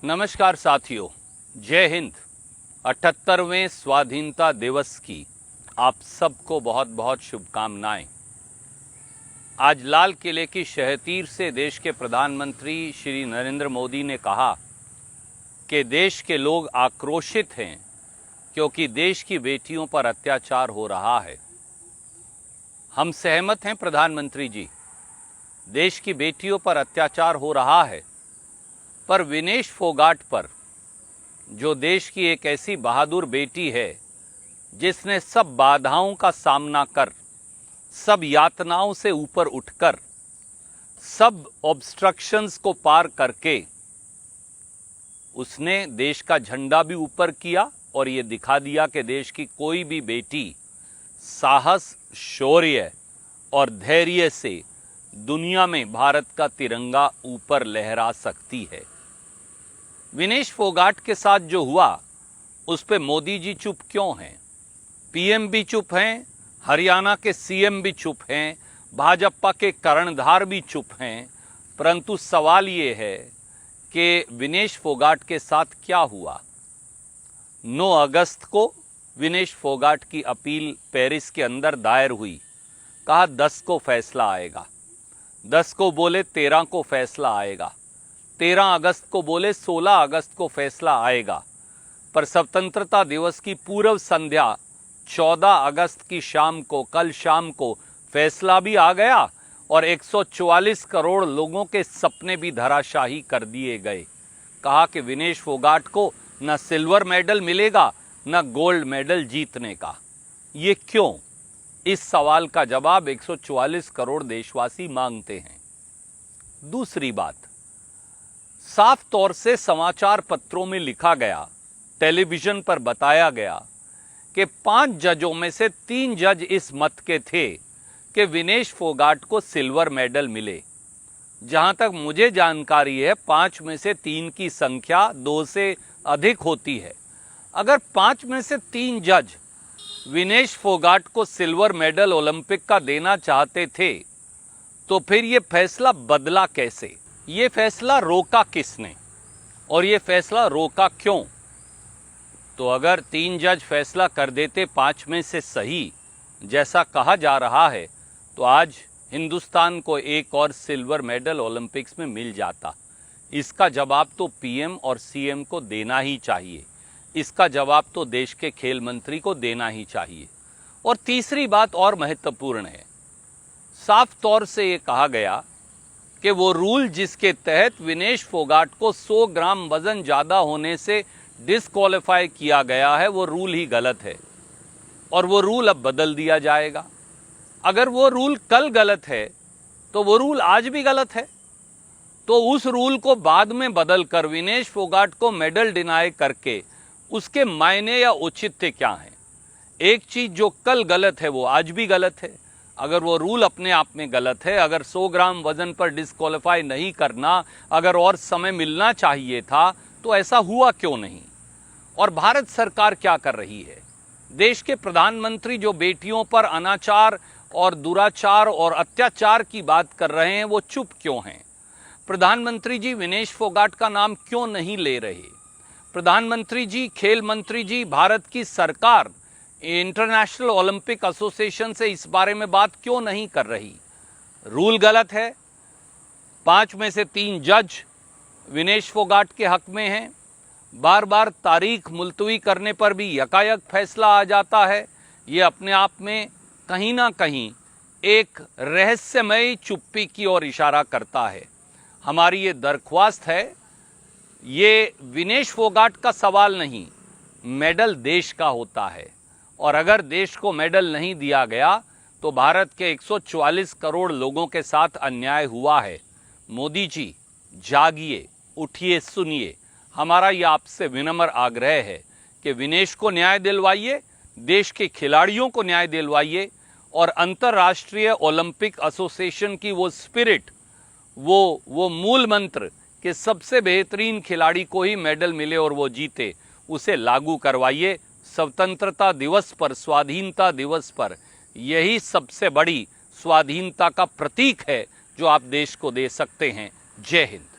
नमस्कार साथियों, जय हिंद। 78वें स्वाधीनता दिवस की आप सबको बहुत बहुत शुभकामनाएं। आज लाल किले की शहतीर से देश के प्रधानमंत्री श्री नरेंद्र मोदी ने कहा कि देश के लोग आक्रोशित हैं क्योंकि देश की बेटियों पर अत्याचार हो रहा है। हम सहमत हैं प्रधानमंत्री जी, देश की बेटियों पर अत्याचार हो रहा है, पर विनेश फोगाट पर, जो देश की एक ऐसी बहादुर बेटी है जिसने सब बाधाओं का सामना कर, सब यातनाओं से ऊपर उठकर, सब ऑब्स्ट्रक्शंस को पार करके उसने देश का झंडा भी ऊपर किया और ये दिखा दिया कि देश की कोई भी बेटी साहस, शौर्य और धैर्य से दुनिया में भारत का तिरंगा ऊपर लहरा सकती है। विनेश फोगाट के साथ जो हुआ उस पे मोदी जी चुप क्यों हैं? पीएम भी चुप हैं, हरियाणा के सीएम भी चुप हैं, भाजपा के कर्णधार भी चुप हैं, परंतु सवाल ये है कि विनेश फोगाट के साथ क्या हुआ। 9 अगस्त को विनेश फोगाट की अपील पेरिस के अंदर दायर हुई। कहा 10 को फैसला आएगा, 10 को बोले 13 को फैसला आएगा, 13 अगस्त को बोले 16 अगस्त को फैसला आएगा। पर स्वतंत्रता दिवस की पूर्व संध्या 14 अगस्त की शाम को, कल शाम को फैसला भी आ गया और 144 करोड़ लोगों के सपने भी धराशाही कर दिए गए। कहा कि विनेश फोगाट को न सिल्वर मेडल मिलेगा न गोल्ड मेडल जीतने का। ये क्यों? इस सवाल का जवाब 144 करोड़ देशवासी मांगते हैं। दूसरी बात, साफ तौर से समाचार पत्रों में लिखा गया, टेलीविजन पर बताया गया कि 5 जजों में से 3 जज इस मत के थे कि विनेश फोगाट को सिल्वर मेडल मिले। जहां तक मुझे जानकारी है 5 में से 3 की संख्या 2 से अधिक होती है। अगर 5 में से 3 जज विनेश फोगाट को सिल्वर मेडल ओलंपिक का देना चाहते थे तो फिर ये फैसला बदला कैसे? ये फैसला रोका किसने और ये फैसला रोका क्यों? तो अगर 3 जज फैसला कर देते 5 में से सही, जैसा कहा जा रहा है, तो आज हिंदुस्तान को एक और सिल्वर मेडल ओलंपिक्स में मिल जाता। इसका जवाब तो पीएम और सीएम को देना ही चाहिए। इसका जवाब तो देश के खेल मंत्री को देना ही चाहिए। और तीसरी बात और महत्वपूर्ण है, साफ तौर से ये कहा गया कि वो रूल जिसके तहत विनेश फोगाट को 100 ग्राम वजन ज़्यादा होने से डिस्क्वालीफाई किया गया है, वो रूल ही गलत है और वो रूल अब बदल दिया जाएगा। अगर वो रूल कल गलत है तो वो रूल आज भी गलत है। तो उस रूल को बाद में बदलकर विनेश फोगाट को मेडल डिनाई करके उसके मायने या औचित्य क्या है? एक चीज़ जो कल गलत है वो आज भी गलत है। अगर वो रूल अपने आप में गलत है, अगर 100 ग्राम वजन पर डिस्क्वालीफाई नहीं करना, अगर और समय मिलना चाहिए था, तो ऐसा हुआ क्यों नहीं? और भारत सरकार क्या कर रही है? देश के प्रधानमंत्री जो बेटियों पर अनाचार और दुराचार और अत्याचार की बात कर रहे हैं, वो चुप क्यों हैं? प्रधानमंत्री जी विनेश फोगाट का नाम क्यों नहीं ले रहे? प्रधानमंत्री जी, खेल मंत्री जी, भारत की सरकार इंटरनेशनल ओलंपिक एसोसिएशन से इस बारे में बात क्यों नहीं कर रही? रूल गलत है, 5 में से 3 जज विनेश फोगाट के हक में हैं, बार बार तारीख मुलतवी करने पर भी यकायक फैसला आ जाता है। ये अपने आप में कहीं ना कहीं एक रहस्यमयी चुप्पी की ओर इशारा करता है। हमारी ये दरख्वास्त है, ये विनेश फोगाट का सवाल नहीं, मेडल देश का होता है और अगर देश को मेडल नहीं दिया गया तो भारत के 144 करोड़ लोगों के साथ अन्याय हुआ है। मोदी जी जागिए, उठिए, सुनिए। हमारा ये आपसे विनम्र आग्रह है कि विनेश को न्याय दिलवाइए, देश के खिलाड़ियों को न्याय दिलवाइए और अंतर्राष्ट्रीय ओलंपिक एसोसिएशन की वो स्पिरिट, वो मूल मंत्र कि सबसे बेहतरीन खिलाड़ी को ही मेडल मिले और वो जीते, उसे लागू करवाइए। स्वतंत्रता दिवस पर, स्वाधीनता दिवस पर यही सबसे बड़ी स्वाधीनता का प्रतीक है जो आप देश को दे सकते हैं। जय हिंद।